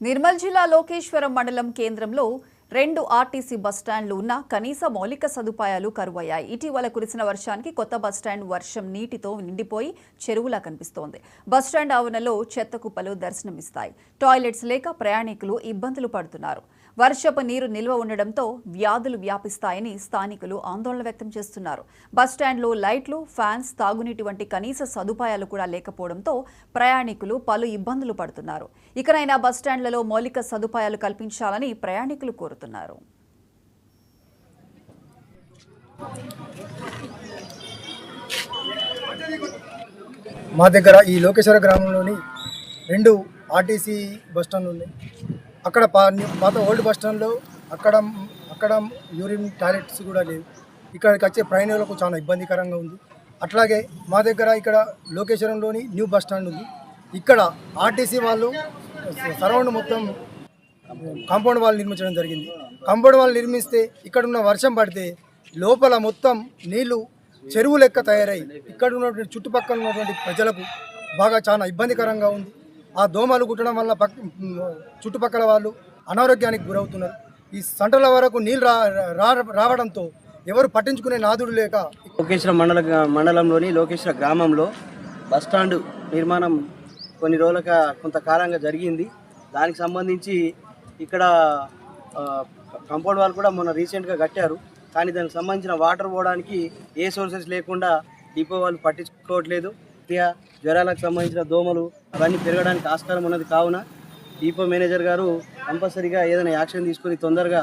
నిర్మల్ జిల్లా లోకేశ్వరం మండలం కేంద్రంలో 2 ఆర్టీసీ బస్టాండ్లు ఉన్న కనీస మౌలిక సదుపాయాలు కరువయ్యాయి. ఇటీవల కురిసిన వర్షానికి కొత్త బస్టాండ్ వర్షం నీటితో నిండిపోయి చెరువులా కనిపిస్తోంది. బస్టాండ్ ఆవరణలో చెత్త కుప్పలు దర్శనమిస్తాయి. టాయిలెట్స్ లేక ప్రయాణికులు ఇబ్బందులు పడుతున్నారు. వర్షపు నీరు నిల్వ ఉండడంతో వ్యాధులు వ్యాపిస్తాయని స్థానికులు ఆందోళన వ్యక్తం చేస్తున్నారు. బస్టాండ్లో లైట్లు, ఫ్యాన్స్, తాగునీటి వంటి కనీస సదుపాయాలు కూడా లేకపోవడంతో ప్రయాణికులు పలు ఇబ్బందులు పడుతున్నారు. ఇకనైనా బస్టాండ్లలో మౌలిక సదుపాయాలు కల్పించాలని ప్రయాణికులు కోరుతున్నారు. మా దగ్గర ఈ లోకేశ్వర గ్రామంలోని 2 ఆర్టీసీ బస్టాండ్లు ఉన్నాయి. అక్కడ పాత ఓల్డ్ బస్టాండ్లో అక్కడ యూరిన్ టాయిలెట్స్ కూడా లేవు. ఇక్కడికి వచ్చే ప్రయాణికులకు చాలా ఇబ్బందికరంగా ఉంది. అట్లాగే మా దగ్గర ఇక్కడ లోకేశ్వరంలోని న్యూ బస్టాండ్ ఉంది. ఇక్కడ ఆర్టీసీ వాళ్ళు సరౌండ్ మొత్తం కాంపౌండ్ వాల్ నిర్మించడం జరిగింది. కాంపౌండ్ వాల్ నిర్మిస్తే ఇక్కడున్న వర్షం పడితే లోపల మొత్తం నీళ్లు చెరువు లెక్క తయారై ఇక్కడ ఉన్నటువంటి చుట్టుపక్కల ఉన్నటువంటి ప్రజలకు బాగా చాలా ఇబ్బందికరంగా ఉంది. ఆ దోమలు కుట్టడం వల్ల చుట్టుపక్కల వాళ్ళు అనారోగ్యానికి గురవుతున్నారు. ఈ సంటల వరకు నీళ్ళు రావడంతో ఎవరు పట్టించుకునే నాదుడు లేక లోకేశ్వర మండలంలోని లోకేశ్వర గ్రామంలో బస్టాండ్ నిర్మాణం కొన్ని రోజులుగా కొంతకాలంగా జరిగింది. దానికి సంబంధించి ఇక్కడ కాంపౌండ్ వాల్ కూడా మొన్న రీసెంట్గా కట్టారు. కానీ దానికి సంబంధించిన వాటర్ పోవడానికి ఏ సోర్సెస్ లేకుండా డిపో వాళ్ళు పట్టించుకోవట్లేదు. జ్వరాలకు సంబంధించిన దోమలు అవన్నీ పెరగడానికి ఆస్కారం ఉన్నది. కావున డిపో మేనేజర్ గారు కంపల్సరీగా ఏదైనా యాక్షన్ తీసుకొని తొందరగా